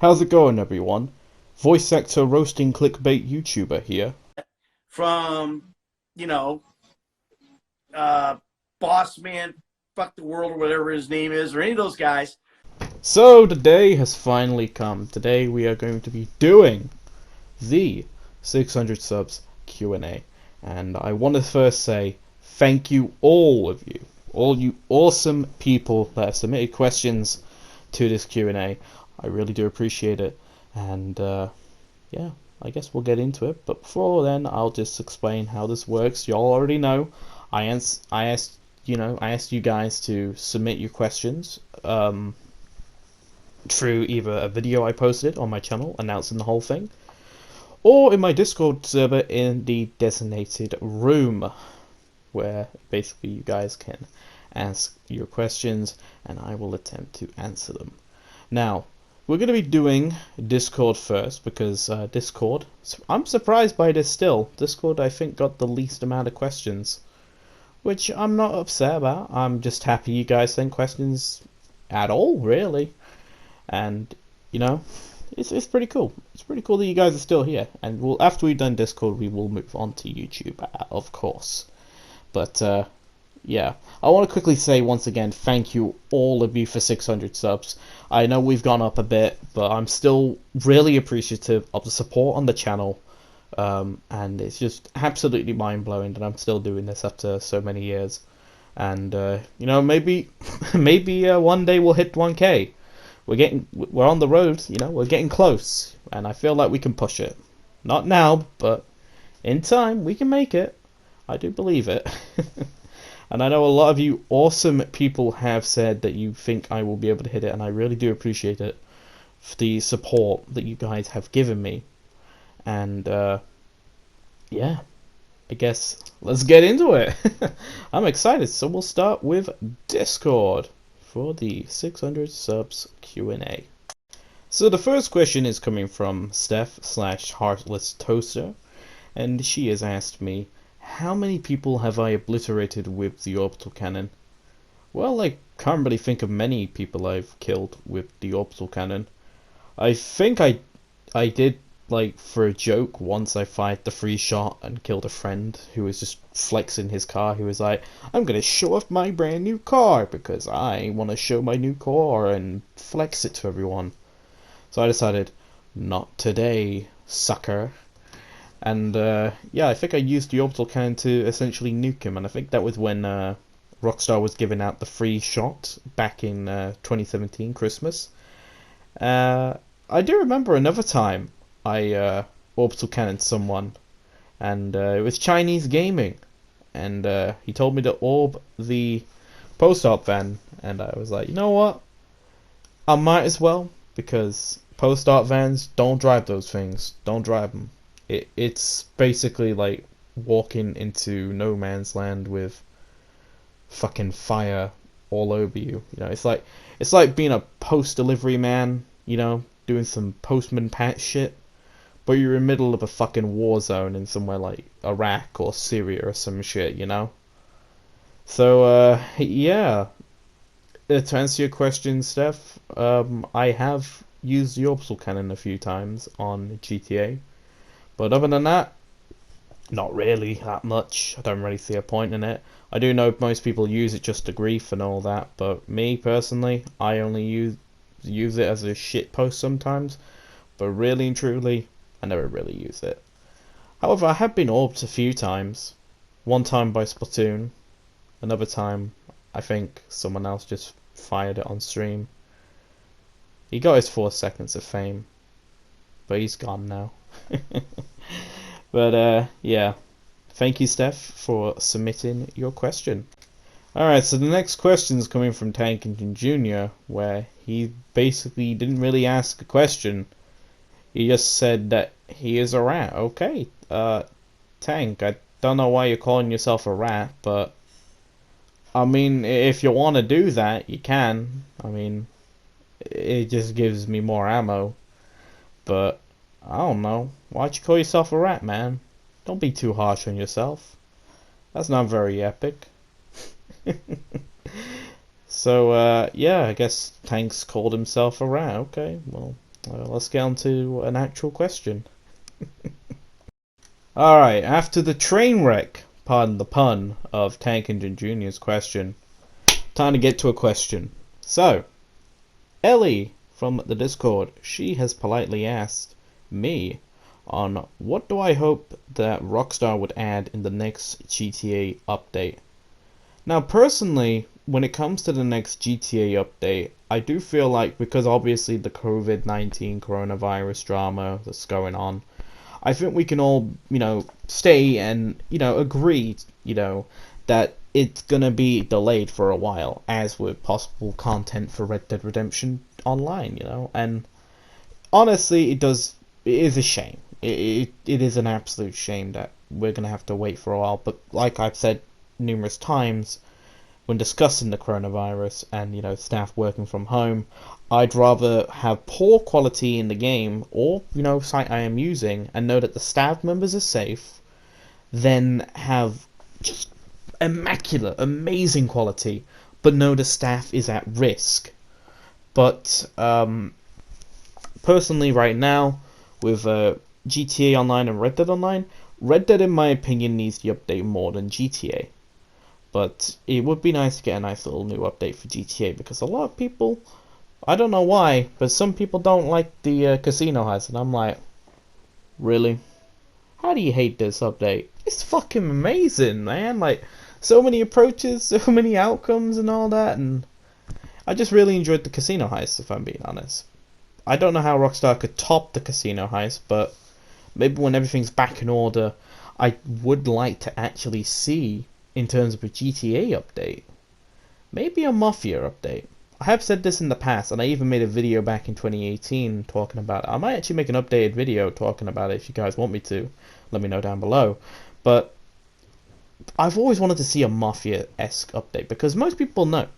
How's it going, everyone? Voice actor roasting clickbait YouTuber here. From, you know, uh, Boss Man, Fuck the World, or whatever his name is, or any of those guys. So the day has finally come. Today we are going to be doing the 600 subs Q&A. And I want to first say thank you all you awesome people that have submitted questions to this Q&A. I really do appreciate it. And yeah, I guess we'll get into it. But before then, I'll just explain how this works. Y'all already know. I asked you guys to submit your questions through either a video I posted on my channel announcing the whole thing, or in my Discord server in the designated room, where basically you guys can ask your questions and I will attempt to answer them. Now, we're going to be doing Discord first because Discord, I'm surprised by this still. Discord, I think, got the least amount of questions, which I'm not upset about. I'm just happy you guys send questions at all, really. And, you know, it's pretty cool. It's pretty cool that you guys are still here. And we'll, after we've done Discord, we will move on to YouTube, of course. But, yeah, I want to quickly say once again, thank you all of you for 600 subs. I know we've gone up a bit, but I'm still really appreciative of the support on the channel. And it's just absolutely mind-blowing that I'm still doing this after so many years. And, you know, maybe one day we'll hit 1K. We're on the road, you know, we're getting close. And I feel like we can push it. Not now, but in time, we can make it. I do believe it. And I know a lot of you awesome people have said that you think I will be able to hit it, and I really do appreciate it for the support that you guys have given me. And yeah, I guess let's get into it. I'm excited, so we'll start with Discord for the 600 subs Q&A. So the first question is coming from Steph/Heartless Toaster, and she has asked me, how many people have I obliterated with the orbital cannon? Well, I can't really think of many people I've killed with the orbital cannon. I think I did, like, for a joke, once I fired the free shot and killed a friend who was just flexing his car. He was like, I'm gonna show off my brand new car because I want to show my new car and flex it to everyone. So I decided, not today, sucker. And yeah, I think I used the orbital cannon to essentially nuke him, and I think that was when Rockstar was giving out the free shot back in 2017 Christmas. I do remember another time I orbital cannoned someone, and it was Chinese Gaming, and he told me to orb the post-op van, and I was like, you know what? I might as well, because post-op vans, don't drive those things. Don't drive them. It's basically like walking into no man's land with fucking fire all over you. You know, it's like being a post delivery man, you know, doing some postman pat shit, but you're in the middle of a fucking war zone in somewhere like Iraq or Syria or some shit, you know? So yeah. To answer your question, Steph, I have used the orbital cannon a few times on GTA. But other than that, not really that much. I don't really see a point in it. I do know most people use it just to grief and all that, but me personally, I only use it as a shit post sometimes. But really and truly, I never really use it. However, I have been orbed a few times. One time by Splatoon. Another time, I think someone else just fired it on stream. He got his 4 seconds of fame, but he's gone now. But yeah, thank you, Steph, for submitting your question. Alright, so the next question is coming from Tankington Jr., where he basically didn't really ask a question. He just said that he is a rat. Okay, Tank, I don't know why you're calling yourself a rat, but I mean, if you want to do that, you can. I mean, it just gives me more ammo, but I don't know. Why'd you call yourself a rat, man? Don't be too harsh on yourself. That's not very epic. So, yeah, I guess Tanks called himself a rat. Okay, well, let's get on to an actual question. Alright, after the train wreck, pardon the pun, of Tankington Jr.'s question, time to get to a question. So, Ellie from the Discord, she has politely asked me on what do I hope that Rockstar would add in the next GTA update. Now, personally, when it comes to the next GTA update, I do feel like, because obviously the COVID-19 coronavirus drama that's going on, I think we can all, stay and, agree, that it's gonna be delayed for a while, as with possible content for Red Dead Redemption Online, and honestly, it is a shame. It is an absolute shame that we're gonna have to wait for a while, but like I've said numerous times, when discussing the coronavirus and staff working from home, I'd rather have poor quality in the game or site I am using and know that the staff members are safe than have just immaculate, amazing quality but know the staff is at risk. But personally, right now with GTA Online and Red Dead Online, Red Dead in my opinion needs the update more than GTA. But it would be nice to get a nice little new update for GTA because a lot of people, I don't know why, but some people don't like the casino heist, and I'm like, really? How do you hate this update? It's fucking amazing, man. Like, so many approaches, so many outcomes and all that, and I just really enjoyed the casino heist, if I'm being honest. I don't know how Rockstar could top the casino heist, but maybe when everything's back in order, I would like to actually see, in terms of a GTA update, maybe a Mafia update. I have said this in the past, and I even made a video back in 2018 talking about it. I might actually make an updated video talking about it if you guys want me to. Let me know down below. But I've always wanted to see a Mafia-esque update, because most people know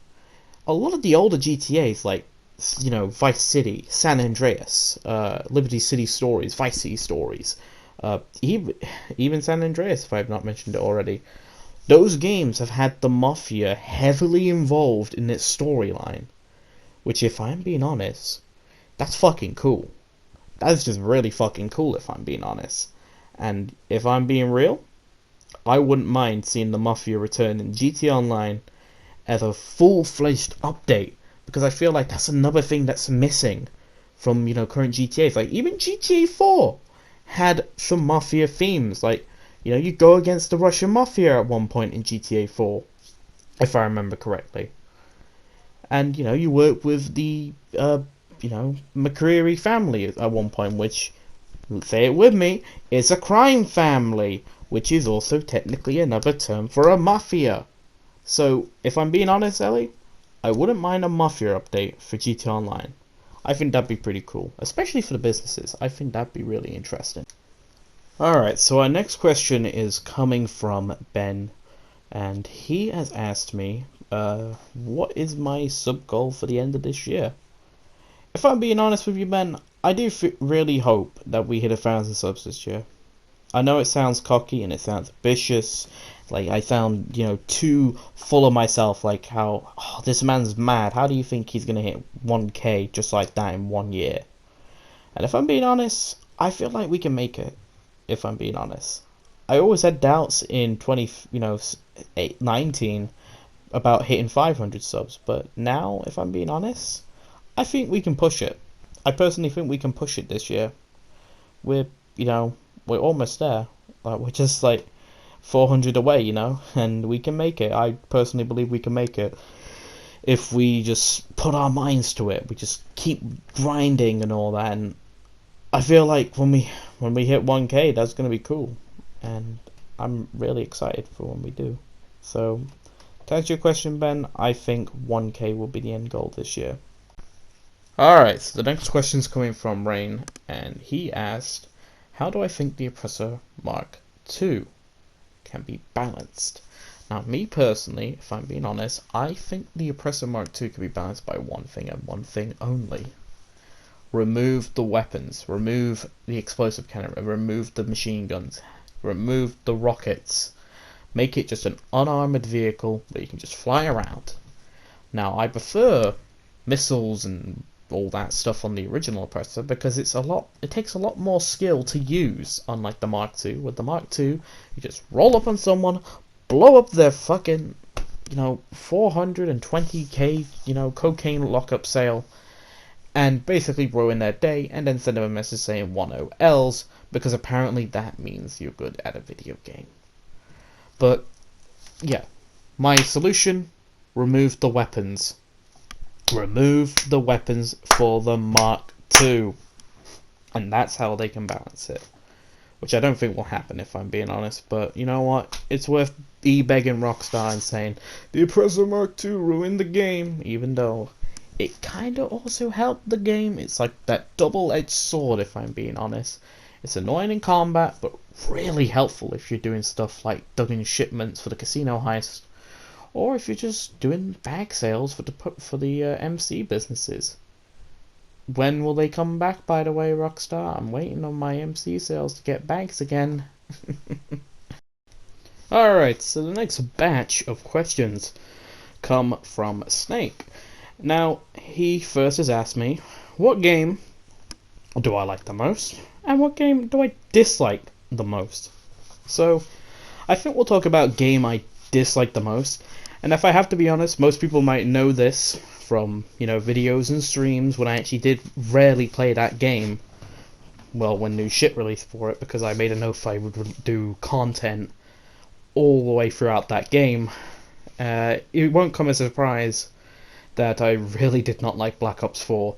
a lot of the older GTAs, like Vice City, San Andreas, Liberty City Stories, Vice City Stories, even San Andreas, if I have not mentioned it already. Those games have had the Mafia heavily involved in its storyline, which, if I'm being honest, that's fucking cool. That's just really fucking cool, if I'm being honest. And if I'm being real, I wouldn't mind seeing the Mafia return in GTA Online as a full-fledged update, because I feel like that's another thing that's missing from current GTAs. Like, even GTA 4 had some Mafia themes, like, you go against the Russian Mafia at one point in GTA 4, if I remember correctly. And, you work with the, McCreary family at one point, which, say it with me, is a crime family, which is also technically another term for a mafia. So, if I'm being honest, Ellie, I wouldn't mind a Mafia update for GTA Online. I think that'd be pretty cool, especially for the businesses. I think that'd be really interesting. Alright, so our next question is coming from Ben, and he has asked me, what is my sub goal for the end of this year? If I'm being honest with you, Ben, I do really hope that we hit 1,000 subs this year. I know it sounds cocky and it sounds ambitious, like I sound, too full of myself, like how, this man's mad, how do you think he's gonna hit 1k just like that in 1 year? And if I'm being honest, I feel like we can make it. If I'm being honest, I always had doubts in 2019 about hitting 500 subs, but now, if I'm being honest, I think we can push it. I personally think we can push it this year. We're almost there. Like, we're just like 400 away, and we can make it. I personally believe we can make it if we just put our minds to it. We just keep grinding and all that, and I feel like when we hit 1k, that's going to be cool, and I'm really excited for when we do. So, to answer your question, Ben, I think 1k will be the end goal this year. Alright, so the next question is coming from Rain, and he asked, how do I think the Oppressor Mark II can be balanced? Now, me personally, if I'm being honest, I think the Oppressor Mark II can be balanced by one thing and one thing only. Remove the weapons, remove the explosive cannon, remove the machine guns, remove the rockets. Make it just an unarmored vehicle where you can just fly around. Now, I prefer missiles and all that stuff on the original oppressor, because it takes a lot more skill to use, unlike the Mark II. With the Mark II, you just roll up on someone, blow up their fucking, 420k, cocaine lockup sale, and basically ruin their day, and then send them a message saying 10Ls, because apparently that means you're good at a video game. But, yeah. My solution, remove the weapons. Remove the weapons for the Mark II. And that's how they can balance it. Which I don't think will happen, if I'm being honest. But you know what? It's worth begging Rockstar and saying, the Oppressor Mark II ruined the game. Even though it kind of also helped the game. It's like that double-edged sword, if I'm being honest. It's annoying in combat, but really helpful if you're doing stuff like dugging shipments for the casino heist. Or if you're just doing bag sales for the MC businesses. When will they come back, by the way, Rockstar? I'm waiting on my MC sales to get bags again. Alright, so the next batch of questions come from Snake. Now, he first has asked me, what game do I like the most? And what game do I dislike the most? So, I think we'll talk about game I dislike the most. And if I have to be honest, most people might know this from, videos and streams when I actually did rarely play that game. Well, when new shit released for it, because I made an oath I would do content all the way throughout that game. It won't come as a surprise that I really did not like Black Ops 4.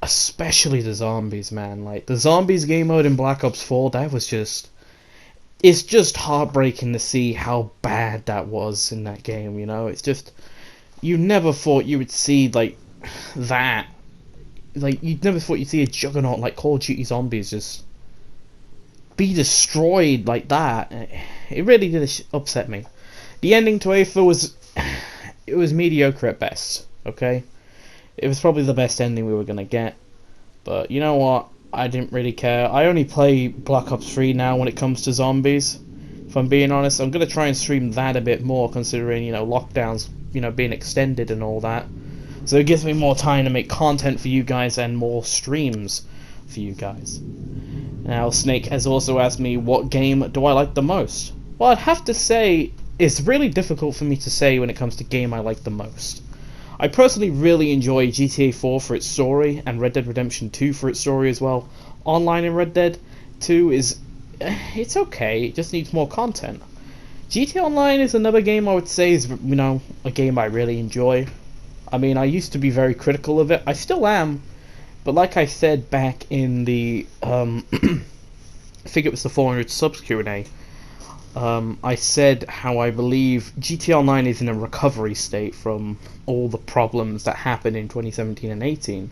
Especially the zombies, man. Like, the zombies game mode in Black Ops 4, that was just... It's just heartbreaking to see how bad that was in that game, It's just... You never thought you would see, like, that. Like, you never thought you'd see a juggernaut like Call of Duty Zombies just be destroyed like that. It really did upset me. The ending to Aether was... It was mediocre at best, okay? It was probably the best ending we were going to get. But you know what? I didn't really care. I only play Black Ops 3 now when it comes to zombies. If I'm being honest, I'm going to try and stream that a bit more, considering, lockdowns, being extended and all that. So it gives me more time to make content for you guys and more streams for you guys. Now, Snake has also asked me, what game do I like the most? Well, I'd have to say, it's really difficult for me to say when it comes to game I like the most. I personally really enjoy GTA 4 for its story, and Red Dead Redemption 2 for its story as well. Online in Red Dead 2 is... it's okay, it just needs more content. GTA Online is another game I would say is, a game I really enjoy. I mean, I used to be very critical of it. I still am. But like I said back in the... I think it was the 400 Subs QNA. I said how I believe GTA Online is in a recovery state from all the problems that happened in 2017 and 18.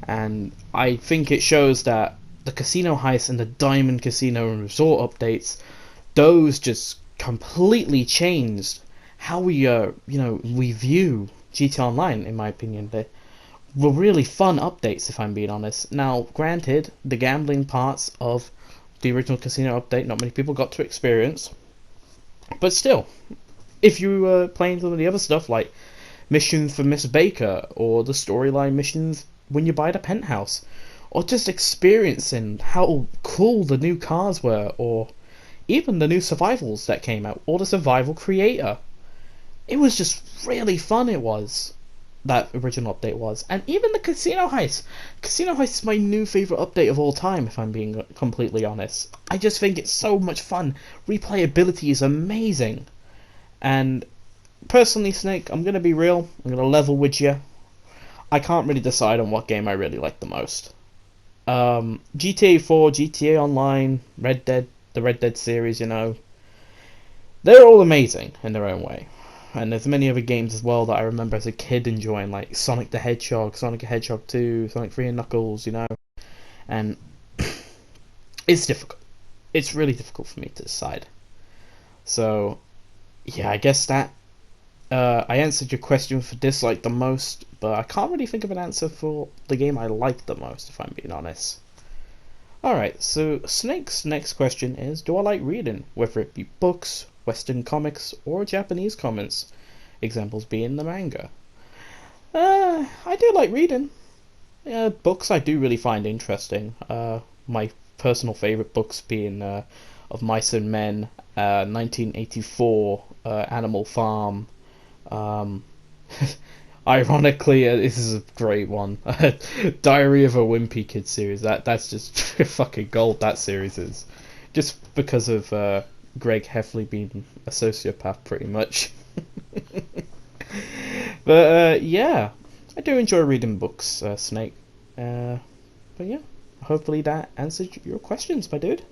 And I think it shows that the casino heist and the Diamond Casino and Resort updates, those just completely changed how we, we view GTA Online, in my opinion. They were really fun updates, if I'm being honest. Now, granted, the gambling parts of the original casino update, not many people got to experience. But still, if you were playing some of the other stuff, like missions for Miss Baker, or the storyline missions when you buy the penthouse, or just experiencing how cool the new cars were, or even the new survivals that came out, or the survival creator. It was just really fun, it was. That original update was. And even the Casino Heist. Casino Heist is my new favourite update of all time, if I'm being completely honest. I just think it's so much fun. Replayability is amazing. And personally, Snake, I'm going to be real. I'm going to level with you. I can't really decide on what game I really like the most. GTA 4, GTA Online, Red Dead, the Red Dead series, they're all amazing in their own way. And there's many other games as well that I remember as a kid enjoying, like Sonic the Hedgehog, Sonic the Hedgehog 2, Sonic 3 and Knuckles, And it's difficult. It's really difficult for me to decide. So, yeah, I guess that... I answered your question for dislike the most, but I can't really think of an answer for the game I like the most, if I'm being honest. Alright, so Snake's next question is, do I like reading? Whether it be books, Western comics, or Japanese comics, examples being the manga. I do like reading. Yeah, books I do really find interesting. My personal favorite books being Of Mice and Men, 1984, Animal Farm. Um, Ironically, this is a great one. Diary of a Wimpy Kid series. That's just fucking gold. That series is just because of Greg Heffley being a sociopath, pretty much. But yeah, I do enjoy reading books, Snake. But yeah, hopefully that answered your questions, my dude.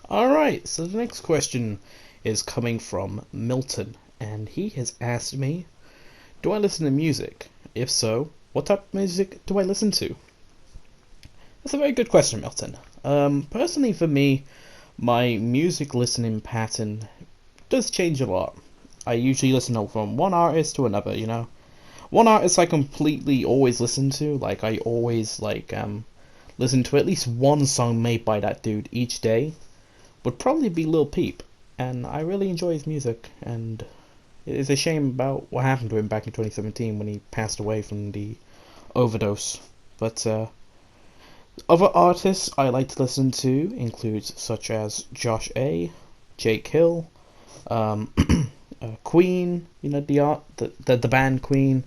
Alright, so the next question is coming from Milton, and he has asked me, do I listen to music? If so, what type of music do I listen to? That's a very good question, Milton. Personally for me, my music listening pattern does change a lot. I usually listen from one artist to another, you know. One artist I completely always listen to, like I always listen to at least one song made by that dude each day, would probably be Lil Peep, and I really enjoy his music, and it is a shame about what happened to him back in 2017 when he passed away from the overdose. But other artists I like to listen to includes such as Josh A, Jake Hill, um, Queen, you know, the band Queen,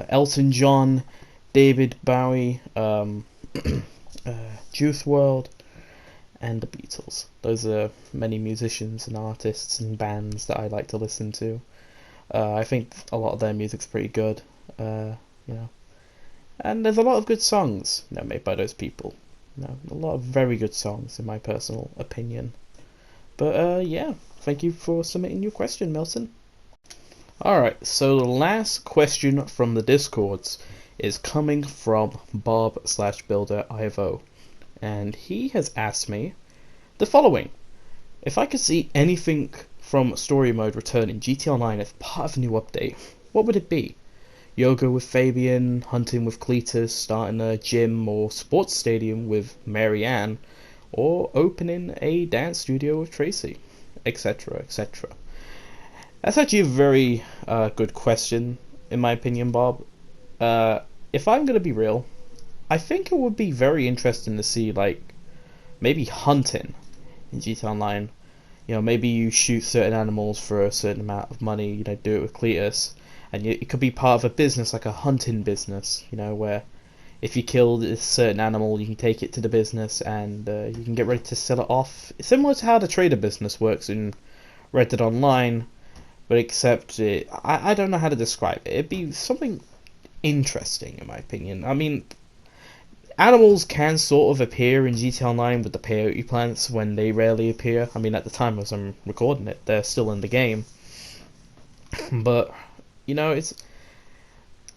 Elton John, David Bowie, Juice World, and the Beatles. Those are many musicians and artists and bands that I like to listen to. I think a lot of their music's pretty good, you know, and there's a lot of good songs, you know, made by those people. You know, a lot of very good songs, in my personal opinion. But yeah, thank you for submitting your question, Milton. Alright, so the last question from the Discords is coming from Bob/Builder Ivo, and he has asked me the following: if I could see anything from story mode return in GT Online as part of a new update, what would it be? Yoga with Fabian, hunting with Cletus, starting a gym or sports stadium with Marianne, or opening a dance studio with Tracy, etc., etc. That's actually a very good question, in my opinion, Bob. If I'm gonna be real, I think it would be very interesting to see, like, maybe hunting in GT Online. You know, maybe you shoot certain animals for a certain amount of money, you know, do it with Cletus, and it could be part of a business, like a hunting business, you know, where if you kill this certain animal, you can take it to the business and you can get ready to sell it off. It's similar to how the trader business works in Red Dead Online, but except I don't know how to describe it. It'd be something interesting, in my opinion. I mean, animals can sort of appear in GT Online with the peyote plants when they rarely appear. I mean, at the time as I'm recording it, they're still in the game. But, you know,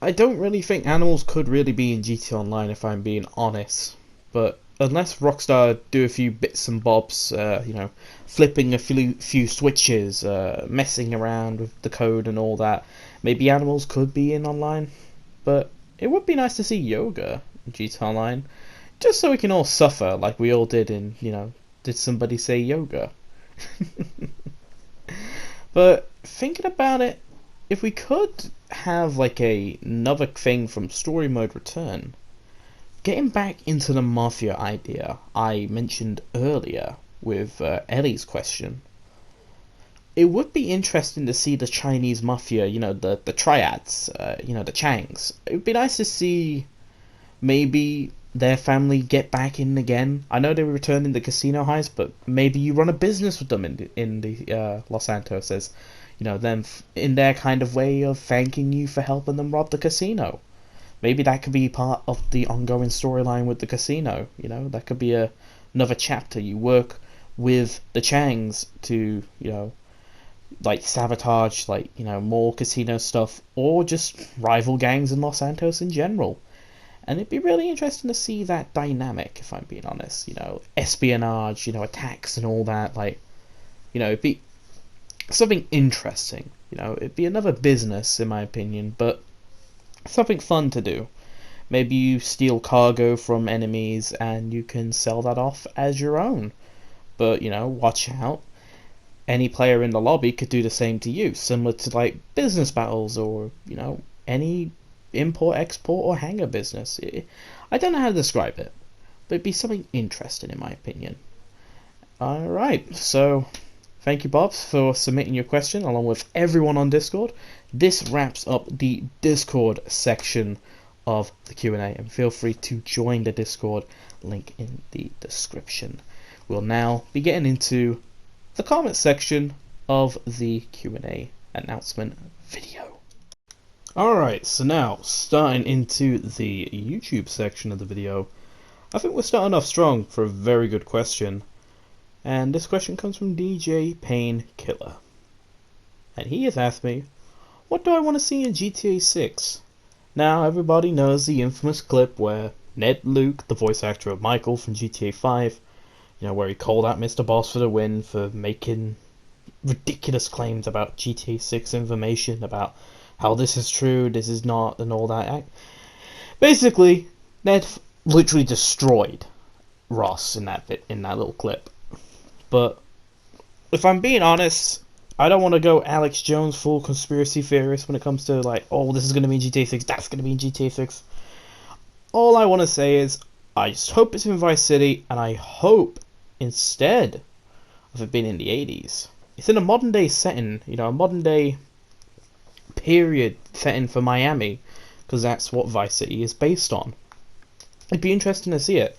I don't really think animals could really be in GT Online, if I'm being honest. But unless Rockstar do a few bits and bobs, you know, flipping a few switches, messing around with the code and all that, maybe animals could be in online. But it would be nice to see yoga in GT Online, just so we can all suffer like we all did in, you know, Did Somebody Say Yoga? But thinking about it, if we could have like another thing from story mode return, getting back into the mafia idea I mentioned earlier with Ellie's question, it would be interesting to see the Chinese mafia, you know, the triads, you know, the Changs. It would be nice to see maybe their family get back in again. I know they were returning the casino heist, but maybe you run a business with them in the Los Santos, as you know, them in their kind of way of thanking you for helping them rob the casino. Maybe that could be part of the ongoing storyline with the casino. You know, that could be another chapter. You work with the Changs to, you know, like sabotage, like, you know, more casino stuff, or just rival gangs in Los Santos in general. And it'd be really interesting to see that dynamic, if I'm being honest. You know, espionage, you know, attacks and all that. Like, you know, it'd be something interesting. You know, it'd be another business, in my opinion, but something fun to do. Maybe you steal cargo from enemies and you can sell that off as your own. But, you know, watch out. Any player in the lobby could do the same to you, similar to like business battles or, you know, any import, export, or hangar business. I don't know how to describe it, but it'd be something interesting in my opinion. Alright, so thank you, Bobs, for submitting your question along with everyone on Discord. This wraps up the Discord section of the Q&A, and feel free to join the Discord, link in the description. We'll now be getting into the comment section of the Q&A announcement video. Alright, so now starting into the YouTube section of the video, I think we're starting off strong for a very good question. And this question comes from DJ Painkiller. And he has asked me, what do I want to see in GTA 6? Now, everybody knows the infamous clip where Ned Luke, the voice actor of Michael from GTA 5, where he called out Mr. Boss for the win for making ridiculous claims about GTA 6 information, about how this is true, this is not, and all that. Basically, Ned literally destroyed Ross in that little clip. But if I'm being honest, I don't want to go Alex Jones full conspiracy theorist when it comes to like, oh, this is going to be in GTA 6, that's going to be in GTA 6. All I want to say is, I just hope it's in Vice City, and I hope instead of it being in the 80s, it's in a modern day setting, a modern day period setting for Miami, because that's what Vice City is based on. It'd be interesting to see it.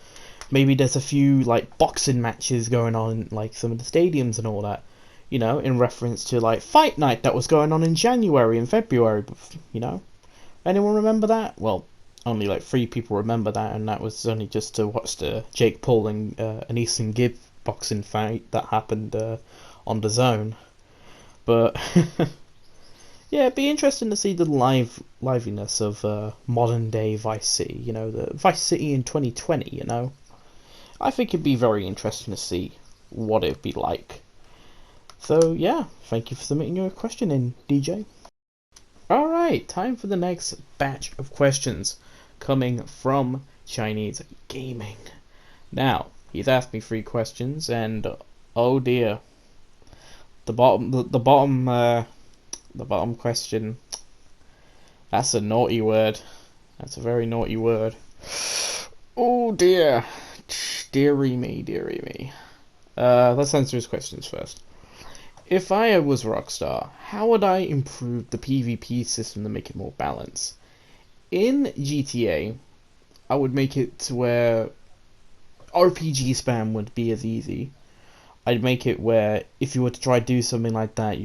Maybe there's a few like boxing matches going on in like some of the stadiums and all that, in reference to like Fight Night that was going on in January and February, Anyone remember that? Well, only like 3 people remember that, and that was only just to watch the Jake Paul and Easton Gibb boxing fight that happened on the Zone. But yeah, it'd be interesting to see the liveliness of modern day Vice City, the Vice City in 2020, I think it'd be very interesting to see what it'd be like. So yeah, thank you for submitting your question in, DJ. Alright, time for the next batch of questions coming from Chinese Gaming. Now, he's asked me 3 questions, and oh dear, the bottom question, that's a naughty word. That's a very naughty word. Oh dear. Deary me. Let's answer his questions first. If I was Rockstar, how would I improve the PvP system to make it more balanced? In GTA, I would make it to where RPG spam would be as easy. I'd make it where if you were to try to do something like that,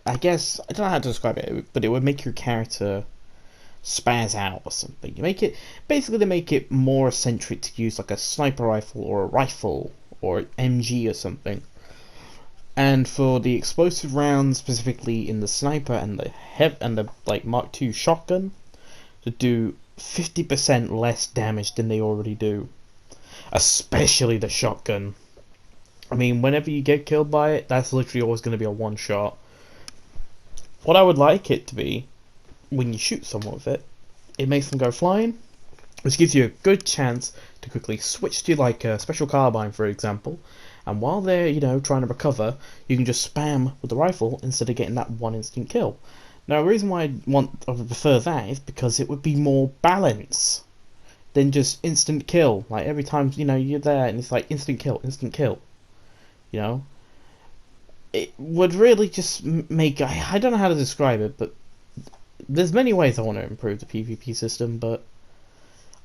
I guess, I don't know how to describe it, but it would make your character spaz out or something. You make it basically to make it more eccentric to use like a sniper rifle or a rifle or MG or something. And for the explosive rounds, specifically in the sniper and the like Mark II shotgun, to do 50% less damage than they already do. Especially the shotgun. I mean, whenever you get killed by it, that's literally always going to be a one shot. What I would like it to be, when you shoot someone with it, it makes them go flying, which gives you a good chance to quickly switch to like a special carbine, for example, and while they're, trying to recover, you can just spam with the rifle instead of getting that one instant kill. Now, the reason why I would prefer that is because it would be more balance than just instant kill. Like every time, you're there and it's like instant kill. It would really just make, I don't know how to describe it, but there's many ways I want to improve the PvP system, but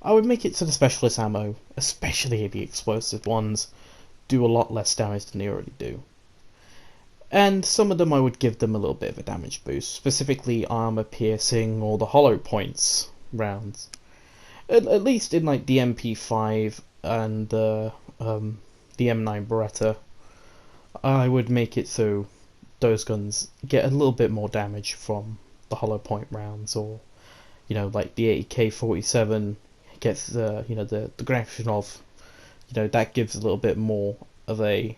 I would make it so the specialist ammo, especially the explosive ones, do a lot less damage than they already do. And some of them I would give them a little bit of a damage boost, specifically armor piercing or the hollow points rounds. At least in like the MP5 and the M9 Beretta, I would make it so those guns get a little bit more damage from the hollow point rounds, or like the 80K47 gets the Grafshinov, that gives a little bit more of a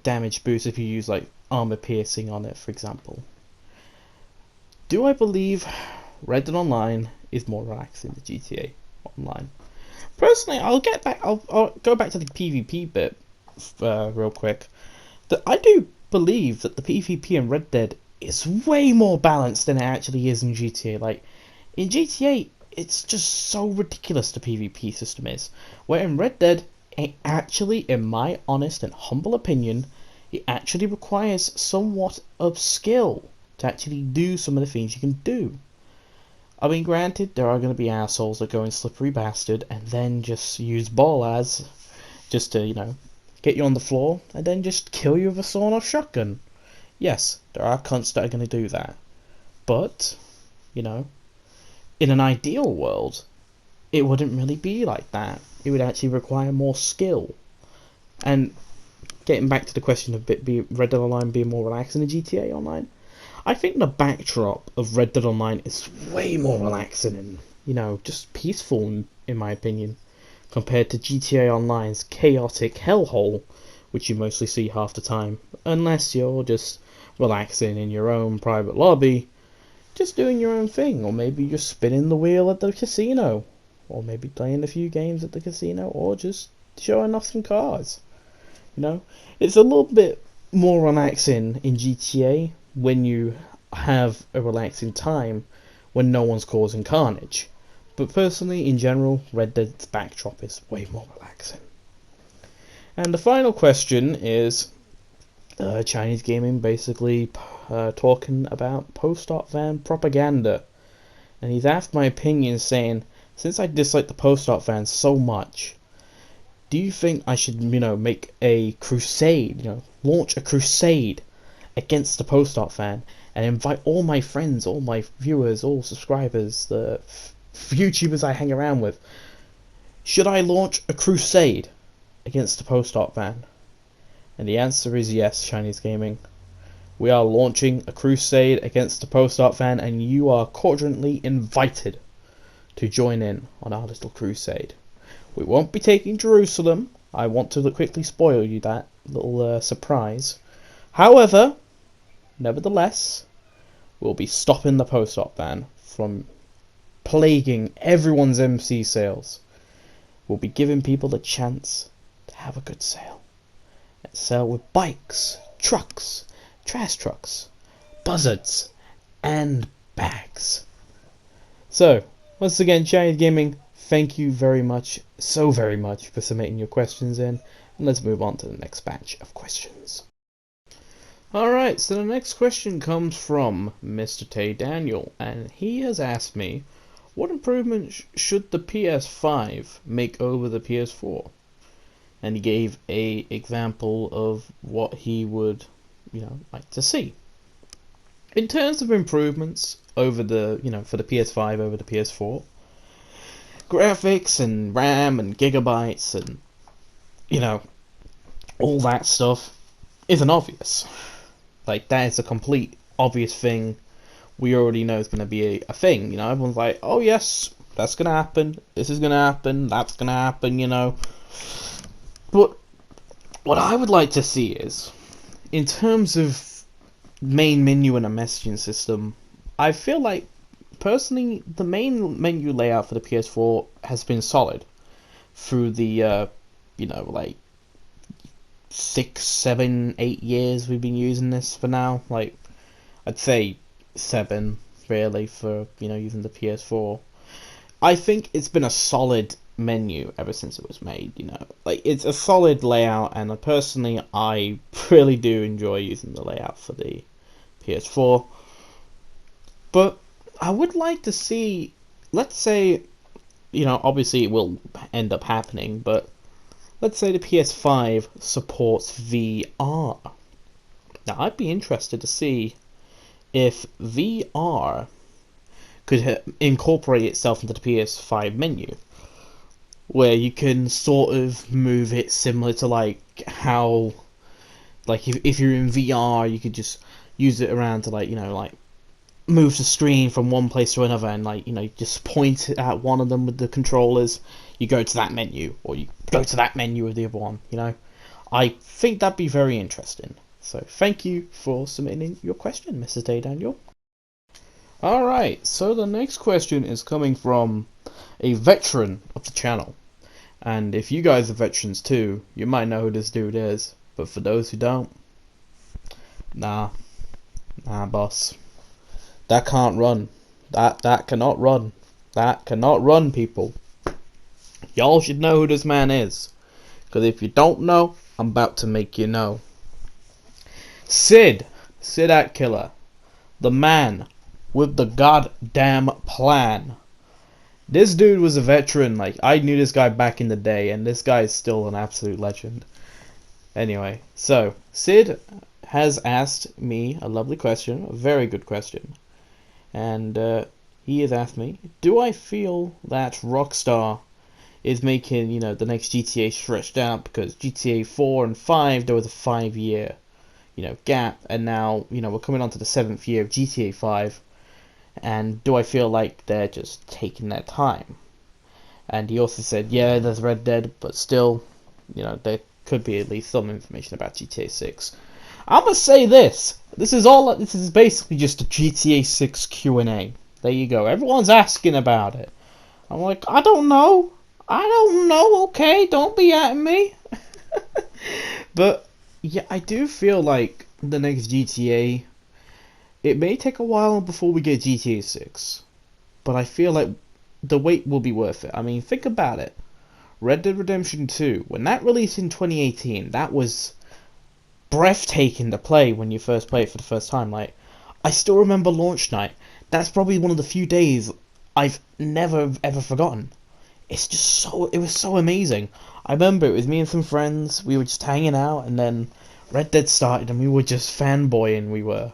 damage boost if you use like armor piercing on it, for example. Do I believe Red Dead Online is more relaxing than GTA Online? Personally, I'll go back to the PvP bit real quick. That I do believe that the PvP in Red Dead is way more balanced than it actually is in GTA. Like in GTA, it's just so ridiculous the PvP system is. Where in Red Dead, it actually, in my honest and humble opinion, it actually requires somewhat of skill to actually do some of the things you can do. I mean, granted, there are going to be assholes that go in slippery bastard and then just use ball as just to, get you on the floor and then just kill you with a sawn-off shotgun. Yes, there are cunts that are going to do that. But, in an ideal world, it wouldn't really be like that. It would actually require more skill. And getting back to the question of Red Dead Online being more relaxing than GTA Online, I think the backdrop of Red Dead Online is way more relaxing and, just peaceful in my opinion, compared to GTA Online's chaotic hellhole, which you mostly see half the time, unless you're just relaxing in your own private lobby, just doing your own thing, or maybe just spinning the wheel at the casino, or maybe playing a few games at the casino, or just showing off some cars. It's a little bit more relaxing in GTA when you have a relaxing time when no one's causing carnage. But personally, in general, Red Dead's backdrop is way more relaxing. And the final question is Chinese gaming basically talking about post-op van propaganda. And he's asked my opinion, saying, since I dislike the post-op van so much, do you think I should, make a crusade, launch a crusade against the post-op van and invite all my friends, all my viewers, all subscribers, the YouTubers I hang around with? Should I launch a crusade against the post-op van? And the answer is yes, Chinese Gaming. We are launching a crusade against the post-op van, and you are cordially invited to join in on our little crusade. We won't be taking Jerusalem. I want to quickly spoil you that little surprise. However, nevertheless, we'll be stopping the post-op van from plaguing everyone's MC sales. We'll be giving people a chance to have a good sale. And sell with bikes, trucks, trash trucks, buzzards, and bags. So, once again, Chinese Gaming, thank you very much, so very much, for submitting your questions in. And let's move on to the next batch of questions. Alright, so the next question comes from Mr. Tay Daniel, and he has asked me, what improvements should the PS5 make over the PS4? And he gave a example of what he would, like to see. In terms of improvements over the, for the PS5 over the PS4, graphics and RAM and gigabytes and, all that stuff isn't obvious. Like, that is a complete obvious thing. We already know it's going to be a thing, everyone's like, oh yes, that's going to happen, this is going to happen, that's going to happen, But what I would like to see is, in terms of main menu and a messaging system, I feel like, personally, the main menu layout for the PS4 has been solid through the, 6, 7, 8 years we've been using this for now. Like, I'd say 7, really, for, using the PS4. I think it's been a solid menu ever since it was made, Like, it's a solid layout, and personally, I really do enjoy using the layout for the PS4. But I would like to see, let's say, obviously it will end up happening, but let's say the PS5 supports VR. Now, I'd be interested to see if VR could incorporate itself into the PS5 menu, where you can sort of move it similar to like how, like if you're in VR, you could just use it around to like move the screen from one place to another, and just point at one of them with the controllers, you go to that menu, or you go to that menu with the other one. I think that'd be very interesting. So thank you for submitting your question, Mrs. Day Daniel. Alright, so the next question is coming from a veteran of the channel. And if you guys are veterans too, you might know who this dude is. But for those who don't, nah boss. That can't run. That cannot run. that cannot run, people. Y'all should know who this man is. Because if you don't know, I'm about to make you know. Sid Killer. The man with the goddamn plan. This dude was a veteran. Like, I knew this guy back in the day, and this guy is still an absolute legend. Anyway, so Sid has asked me a lovely question, a very good question, and he has asked me, do I feel that Rockstar is making, you know, the next GTA stretched out, because GTA 4 and 5, there was a 5-year, you know, gap, and now, you know, we're coming on to the 7th year of GTA 5, and do I feel like they're just taking their time? And he also said, yeah, there's Red Dead, but still, you know, there could be at least some information about GTA 6. I'm gonna say this. This is basically just a GTA 6 Q&A. There you go. Everyone's asking about it. I'm like, I don't know. Okay, don't be at me. But yeah, I do feel like the next GTA, it may take a while before we get GTA 6, but I feel like the wait will be worth it. I mean, think about it. Red Dead Redemption 2, when that released in 2018, that was breathtaking to play when you first play it for the first time. Like, I still remember launch night. That's probably one of the few days I've never ever forgotten. It was so amazing. I remember it was me and some friends, we were just hanging out, and then Red Dead started and we were just fanboying, we were.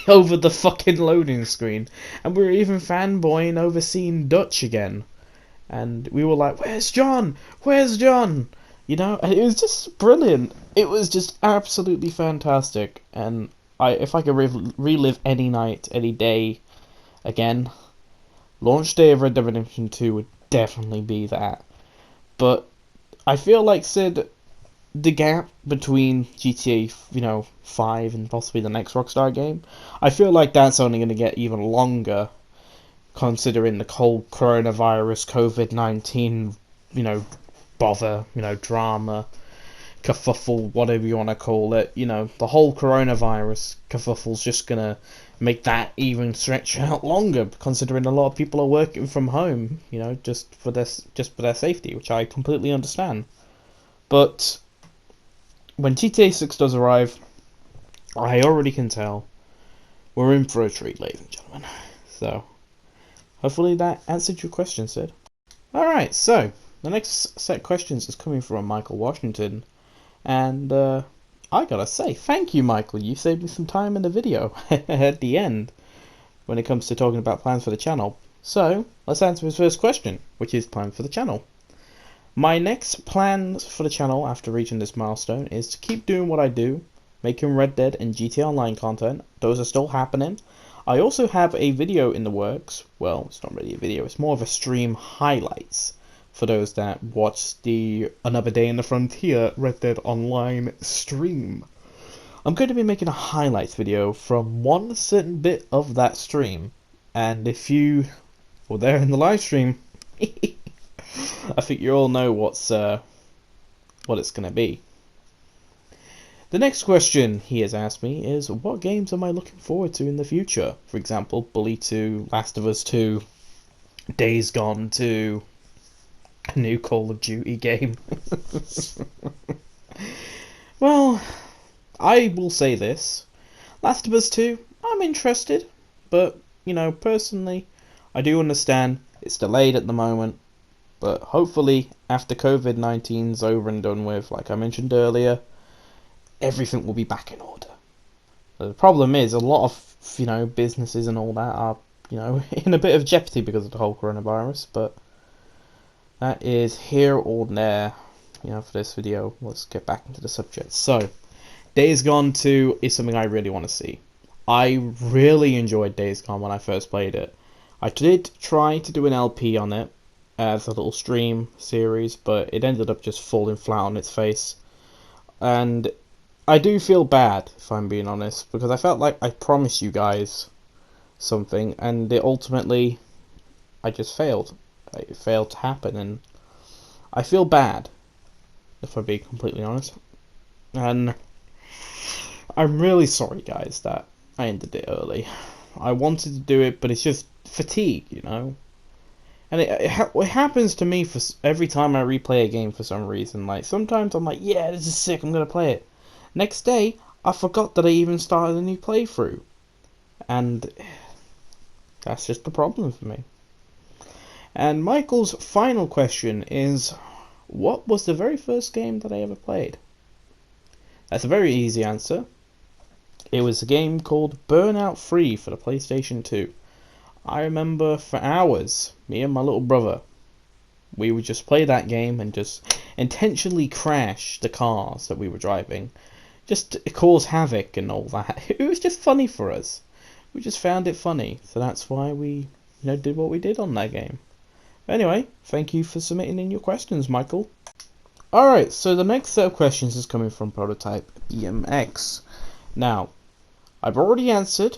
Over the fucking loading screen. And we were even fanboying over seeing Dutch again. And we were like, where's John? Where's John? You know, and it was just brilliant. It was just absolutely fantastic. And if I could relive any night, any day again, launch day of Red Dead Redemption 2 would definitely be that. But I feel like, Sid, the gap between GTA, you know, 5 and possibly the next Rockstar game, I feel like that's only going to get even longer, considering the whole coronavirus, COVID-19, you know, bother, you know, drama, kerfuffle, whatever you want to call it. You know, the whole coronavirus kerfuffle's just going to make that even stretch out longer, considering a lot of people are working from home, you know, just for their safety, which I completely understand. But when GTA 6 does arrive, I already can tell we're in for a treat, ladies and gentlemen. So, hopefully that answered your question, Sid. Alright, so, the next set of questions is coming from Michael Washington, and I gotta say, thank you, Michael. You saved me some time in the video at the end when it comes to talking about plans for the channel. So, let's answer his first question, which is plans for the channel. My next plans for the channel after reaching this milestone is to keep doing what I do, making Red Dead and GTA Online content. Those are still happening. I also have a video in the works. Well, it's not really a video, it's more of a stream highlights for those that watch the Another Day in the Frontier Red Dead Online stream. I'm going to be making a highlights video from one certain bit of that stream, and if you were there in the live stream, I think you all know what it's going to be. The next question he has asked me is, what games am I looking forward to in the future? For example, Bully 2, Last of Us 2, Days Gone 2, a new Call of Duty game. Well, I will say this. Last of Us 2, I'm interested, but, you know, personally, I do understand it's delayed at the moment, but hopefully, after COVID-19's over and done with, like I mentioned earlier, everything will be back in order. The problem is, a lot of, you know, businesses and all that are, you know, in a bit of jeopardy because of the whole coronavirus, but that is here or there, you know, for this video. Let's get back into the subject. So, Days Gone 2 is something I really want to see. I really enjoyed Days Gone when I first played it. I did try to do an LP on it as a little stream series, but it ended up just falling flat on its face. And I do feel bad, if I'm being honest, because I felt like I promised you guys something, and it ultimately, I just failed. It failed to happen, and I feel bad, if I'm being completely honest. And I'm really sorry, guys, that I ended it early. I wanted to do it, but it's just fatigue, you know? And it happens to me for every time I replay a game for some reason. Like sometimes I'm like, yeah, this is sick, I'm gonna play it. Next day, I forgot that I even started a new playthrough, and that's just the problem for me. And Michael's final question is, what was the very first game that I ever played? That's a very easy answer. It was a game called Burnout 3 for the PlayStation 2. I remember for hours, me and my little brother, we would just play that game and just intentionally crash the cars that we were driving, just to cause havoc and all that. It was just funny for us. We just found it funny, so that's why we, did what we did on that game. Anyway, thank you for submitting in your questions, Michael. Alright, so the next set of questions is coming from Prototype BMX. Now, I've already answered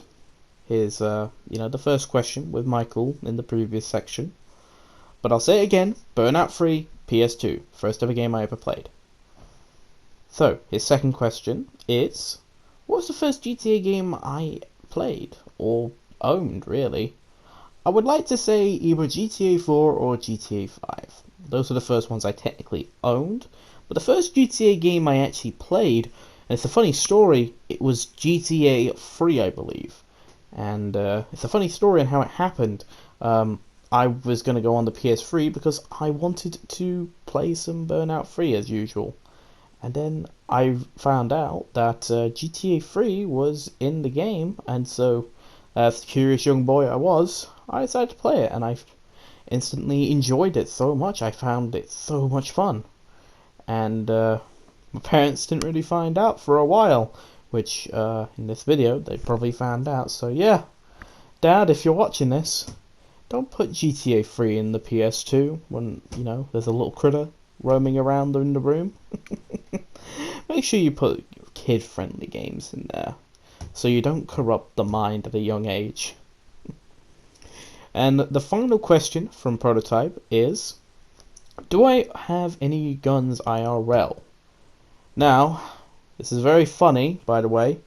his, the first question with Michael in the previous section. But I'll say it again, Burnout 3, PS2, first ever game I ever played. So, his second question is, what was the first GTA game I played, or owned, really? I would like to say either GTA 4 or GTA 5. Those are the first ones I technically owned, but the first GTA game I actually played, and it's a funny story, it was GTA 3, I believe. And it's a funny story on how it happened. I was going to go on the PS3 because I wanted to play some Burnout 3 as usual. And then I found out that GTA 3 was in the game, and so, as the curious young boy I was, I decided to play it, and I instantly enjoyed it so much. I found it so much fun. And my parents didn't really find out for a while, which in this video they probably found out. So yeah, Dad, if you're watching this, don't put GTA 3 in the PS2 when, there's a little critter roaming around in the room. Make sure you put kid-friendly games in there, so you don't corrupt the mind at a young age. And the final question from Prototype is, do I have any guns IRL? Now, this is very funny, by the way.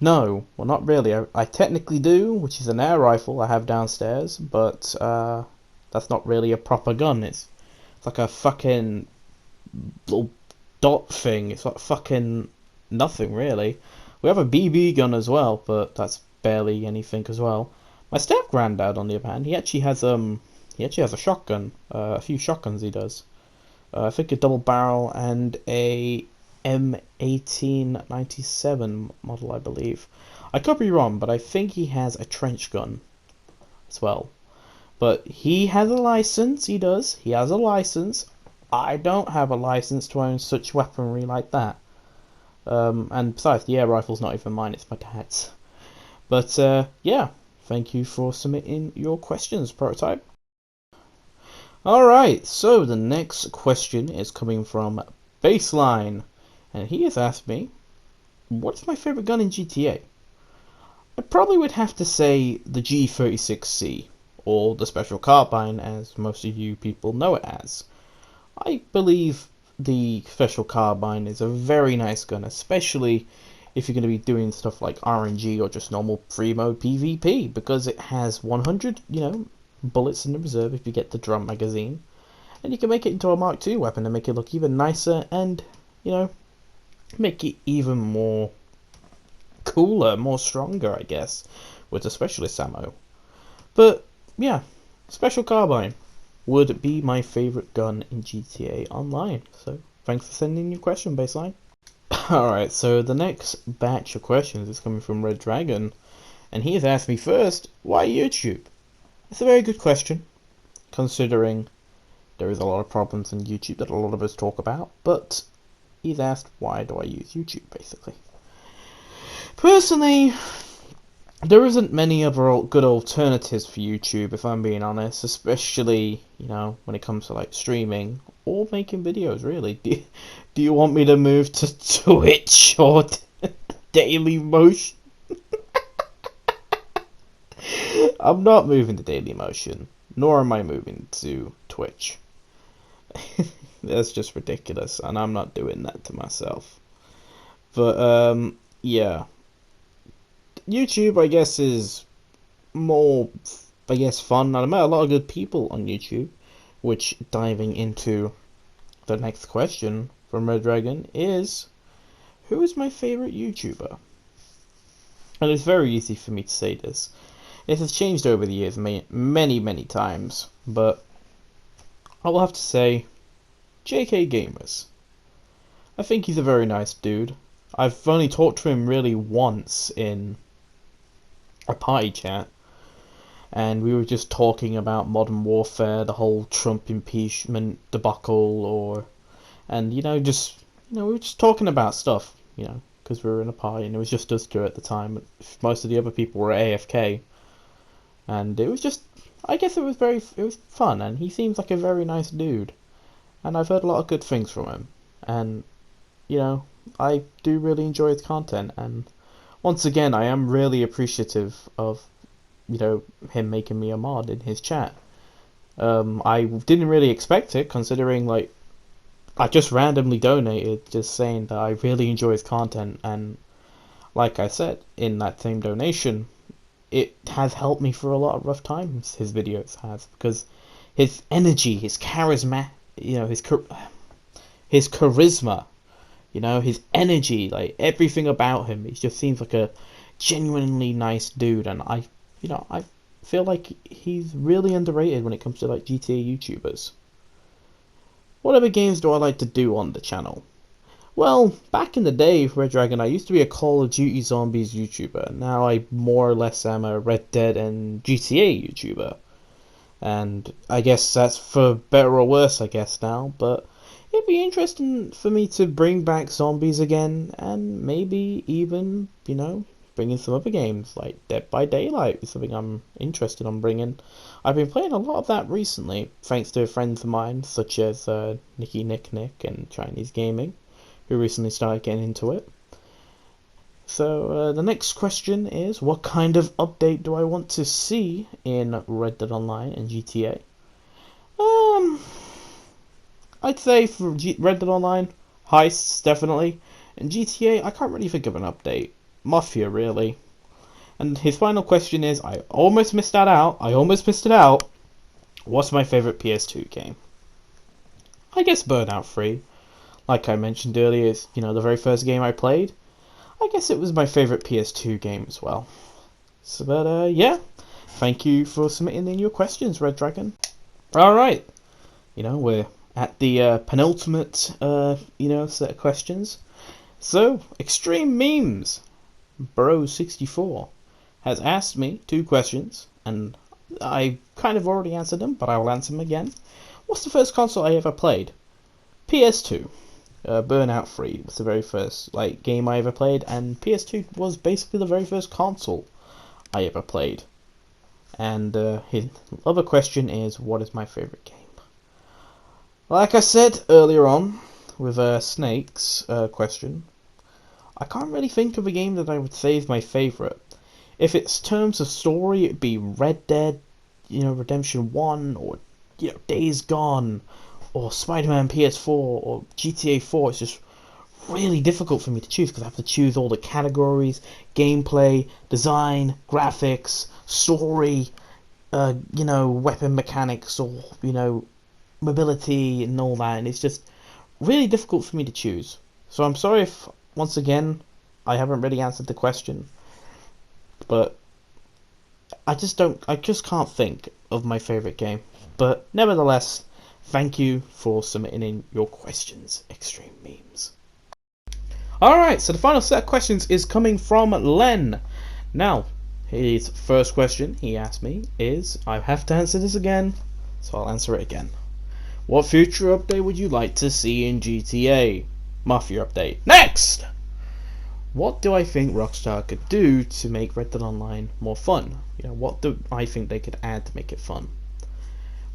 No, well, not really. I technically do, which is an air rifle I have downstairs, but that's not really a proper gun. It's like a fucking little dot thing. It's like fucking nothing, really. We have a BB gun as well, but that's barely anything as well. My step granddad, on the other hand, he actually has a shotgun. A few shotguns he does. I think a double barrel and a M1897 model, I believe. I could be wrong, but I think he has a trench gun as well. But he has a license, he does. He has a license. I don't have a license to own such weaponry like that. And besides, the air rifle's not even mine, it's my dad's. But, yeah. Thank you for submitting your questions, Prototype. Alright, so the next question is coming from Baseline. And he has asked me, what's my favourite gun in GTA? I probably would have to say the G36C, or the Special Carbine as most of you people know it as. I believe the Special Carbine is a very nice gun, especially if you're going to be doing stuff like RNG or just normal free mode PvP, because it has 100, bullets in the reserve if you get the drum magazine, and you can make it into a Mark II weapon and make it look even nicer and, make it even more cooler, more stronger, I guess, with the specialist ammo. But yeah, Special Carbine would be my favourite gun in GTA Online. So thanks for sending your question, Baseline. Alright, so the next batch of questions is coming from Red Dragon, and he has asked me first, why YouTube? It's a very good question, considering there is a lot of problems in YouTube that a lot of us talk about, but he's asked, why do I use YouTube, basically. Personally, there isn't many other good alternatives for YouTube, if I'm being honest, especially, when it comes to, like, streaming or making videos, really. Do you want me to move to Twitch or Daily Motion? I'm not moving to Daily Motion, nor am I moving to Twitch. That's just ridiculous, and I'm not doing that to myself. But, yeah. YouTube, I guess, is more I guess, fun, and I met a lot of good people on YouTube. Which, diving into the next question from Red Dragon is, who is my favorite YouTuber? And it's very easy for me to say this. It has changed over the years many times, but I will have to say JK Gamers. I think he's a very nice dude. I've only talked to him really once in a party chat, and we were just talking about Modern Warfare, the whole Trump impeachment debacle, and we were just talking about stuff, because we were in a party and it was just us two at the time. Most of the other people were AFK, and it was just, I guess it was fun, and he seems like a very nice dude, and I've heard a lot of good things from him, and I do really enjoy his content, and once again, I am really appreciative of him making me a mod in his chat. I didn't really expect it, considering I just randomly donated, just saying that I really enjoy his content, and like I said in that same donation, it has helped me through a lot of rough times. His videos has, because his energy, his charisma, his charisma, his energy, everything about him, he just seems like a genuinely nice dude, and I feel like he's really underrated when it comes to GTA YouTubers. What other games do I like to do on the channel? Well, back in the day, Red Dragon, I used to be a Call of Duty Zombies YouTuber. Now I more or less am a Red Dead and GTA YouTuber. And I guess that's for better or worse, I guess, now. But it'd be interesting for me to bring back zombies again, and maybe even, bring in some other games, like Dead by Daylight is something I'm interested in bringing. I've been playing a lot of that recently, thanks to friends of mine, such as Nicky Nick and Chinese Gaming, who recently started getting into it. So the next question is, what kind of update do I want to see in Red Dead Online and GTA? I'd say for Red Dead Online, heists definitely, and GTA I can't really think of an update. Mafia really. And his final question is, I almost missed it out. What's my favorite PS2 game? I guess Burnout 3. Like I mentioned earlier, it's the very first game I played. I guess it was my favorite PS2 game as well. So, but yeah, thank you for submitting in your questions, Red Dragon. All right, we're at the penultimate set of questions. So, Extreme Memes Bro64 has asked me 2 questions, and I kind of already answered them, but I will answer them again. What's the first console I ever played? PS2. Burnout 3 was the very first game I ever played, and PS2 was basically the very first console I ever played. And his other question is, what is my favorite game? Like I said earlier on with Snake's question, I can't really think of a game that I would say is my favorite. If it's terms of story, it'd be Red Dead, Redemption 1, or Days Gone, or Spider-Man PS4, or GTA 4. It's just really difficult for me to choose because I have to choose all the categories: gameplay, design, graphics, story, weapon mechanics, or mobility and all that, and it's just really difficult for me to choose. So I'm sorry if, once again, I haven't really answered the question, but I just can't think of my favorite game. But nevertheless, thank you for submitting in your questions, Extreme Memes. Alright, so the final set of questions is coming from Len. Now, his first question he asked me is, I have to answer this again, so I'll answer it again. What future update would you like to see in GTA? Mafia update. Next! What do I think Rockstar could do to make Red Dead Online more fun? What do I think they could add to make it fun?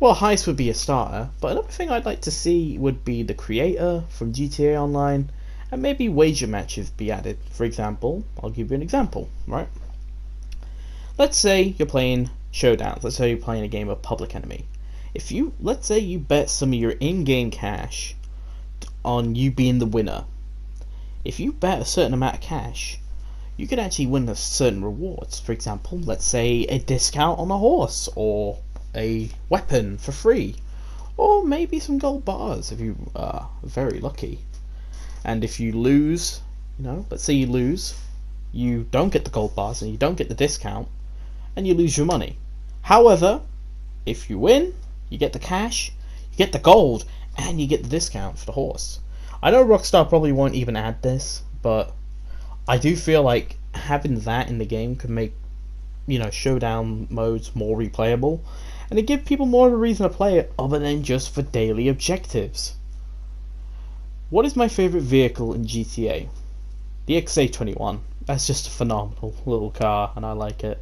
Well, heist would be a starter, but another thing I'd like to see would be the creator from GTA Online, and maybe wager matches be added. For example, I'll give you an example, right? Let's say you're playing Showdowns. Let's say you're playing a game of Public Enemy. Let's say you bet some of your in-game cash on you being the winner. If you bet a certain amount of cash, you could actually win a certain rewards. For example, let's say a discount on a horse, or a weapon for free, or maybe some gold bars if you are very lucky. And if you lose, let's say you lose, you don't get the gold bars and you don't get the discount, and you lose your money. However, if you win, you get the cash, you get the gold, and you get the discount for the horse. I know Rockstar probably won't even add this, but I do feel like having that in the game could make, showdown modes more replayable, and it give people more of a reason to play it other than just for daily objectives. What is my favorite vehicle in GTA? The XA21. That's just a phenomenal little car, and I like it.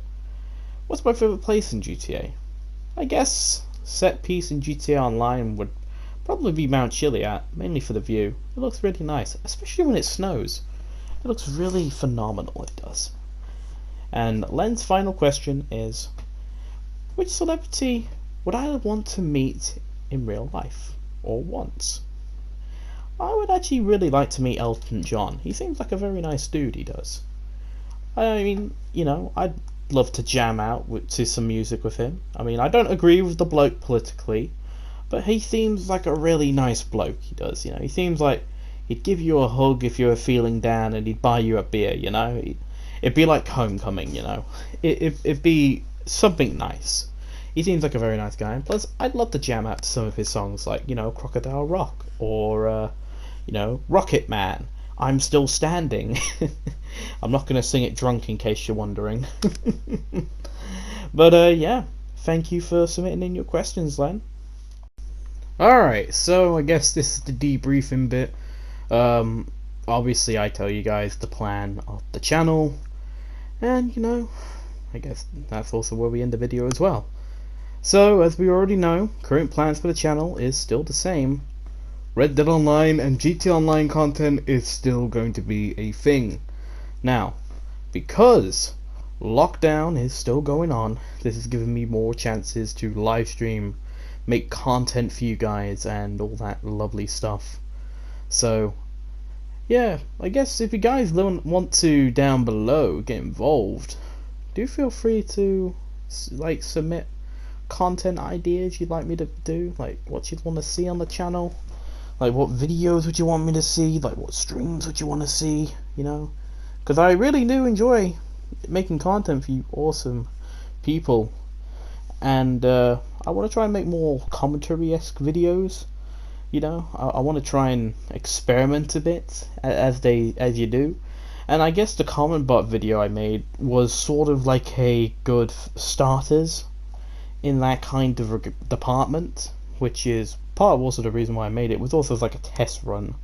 What's my favorite place in GTA? I guess set piece in GTA Online would probably be Mount Chiliad, mainly for the view. It looks really nice, especially when it snows. It looks really phenomenal, it does. And Len's final question is, which celebrity would I want to meet in real life, or once? I would actually really like to meet Elton John. He seems like a very nice dude, he does. I mean, I'd love to jam out to some music with him. I mean, I don't agree with the bloke politically, but he seems like a really nice bloke, he does. He seems like he'd give you a hug if you were feeling down, and he'd buy you a beer, It'd be like homecoming, It'd be something nice. He seems like a very nice guy, and plus, I'd love to jam out to some of his songs, like, Crocodile Rock, or, Rocket Man, I'm Still Standing. I'm not going to sing it drunk in case you're wondering. But, yeah, thank you for submitting in your questions, Len. Alright, so I guess this is the debriefing bit. Obviously I tell you guys the plan of the channel, and I guess that's also where we end the video as well. So, as we already know, current plans for the channel is still the same. Red Dead Online and GTA Online content is still going to be a thing. Now, because lockdown is still going on, this is giving me more chances to live stream, make content for you guys, and all that lovely stuff. So, yeah, I guess if you guys want to down below get involved, do feel free to submit content ideas you'd like me to do, like what you'd want to see on the channel, like what videos would you want me to see, like what streams would you want to see, because I really do enjoy making content for you awesome people, and I want to try and make more commentary-esque videos. I want to try and experiment a bit as you do. And I guess the comment bot video I made was sort of like a good starters in that kind of department, which is part of also the reason why I made it. It was also like a test run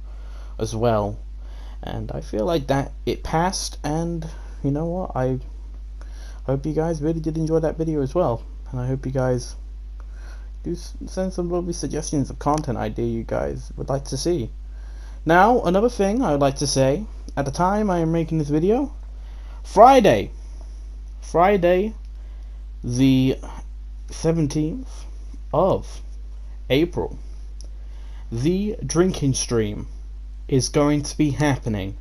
as well, and I feel like that it passed. And you know what, I hope you guys really did enjoy that video as well, and I hope you guys do send some lovely suggestions of content idea you guys would like to see. Now, another thing I would like to say, at the time I am making this video, Friday the 17th of April, the drinking stream is going to be happening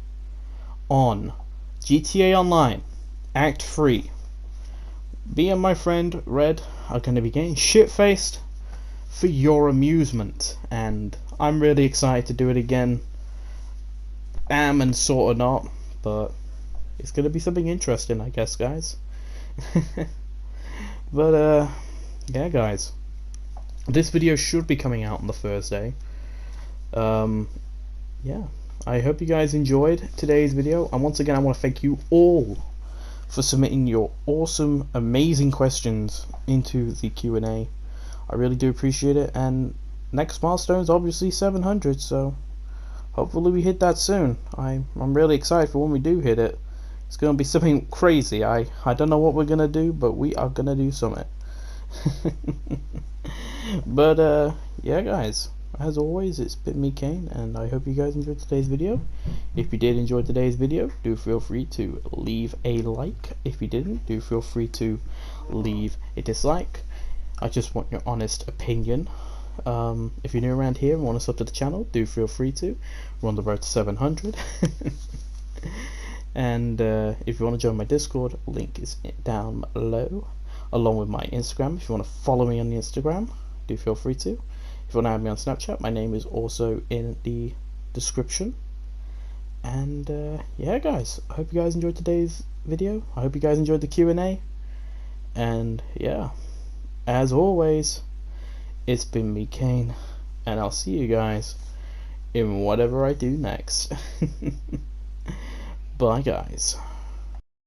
on GTA Online Act 3. Me and my friend Red are going to be getting shit-faced for your amusement, and I'm really excited to do it again. Am and sort of not, but it's going to be something interesting, I guess, guys. But yeah, guys, this video should be coming out on the Thursday. Yeah, I hope you guys enjoyed today's video, and once again I want to thank you all for submitting your awesome, amazing questions into the Q&A. I really do appreciate it, and next milestone is obviously 700, so hopefully we hit that soon. I'm really excited for when we do hit it. It's going to be something crazy. I don't know what we're going to do, but we are going to do something. But yeah, guys, as always, it's been me, Kane, and I hope you guys enjoyed today's video. If you did enjoy today's video, do feel free to leave a like. If you didn't, do feel free to leave a dislike. I just want your honest opinion. If you're new around here and want to sub to the channel, do feel free to. We're on the road to 700. And if you want to join my Discord, link is down below, along with my Instagram. If you want to follow me on the Instagram, do feel free to. If you want to add me on Snapchat, my name is also in the description. And yeah, guys, I hope you guys enjoyed today's video. I hope you guys enjoyed the Q&A. And yeah, as always, it's been me, Kane, and I'll see you guys in whatever I do next. Bye, guys.